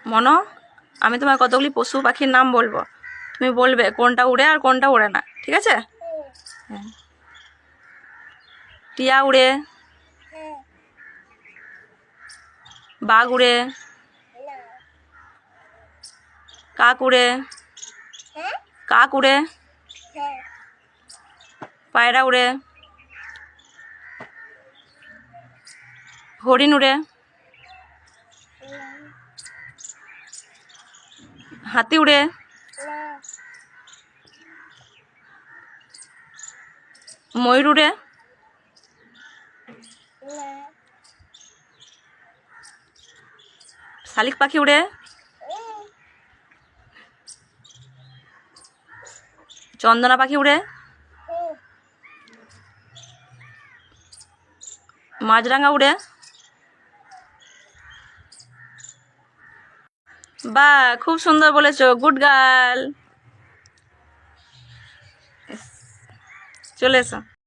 মনো, আমি তোমার কতগুলি পশু পাখির নাম বলবো, তুমি বলবে কোনটা উড়ে আর কোনটা উড়ে না, ঠিক আছে? হ্যাঁ। টিয়া উড়ে, বাঘ উড়ে, কাক উড়ে, কাক উড়ে, পায়রা উড়ে, হরিণ উড়ে, হাতি উড়ে, ময়ূর উড়ে, শালিক পাখি উড়ে, চন্দনা পাখি উড়ে, মাছরাঙা উড়ে। বা, খুব সুন্দর বলেছো, গুড গার্ল। চলে এসো।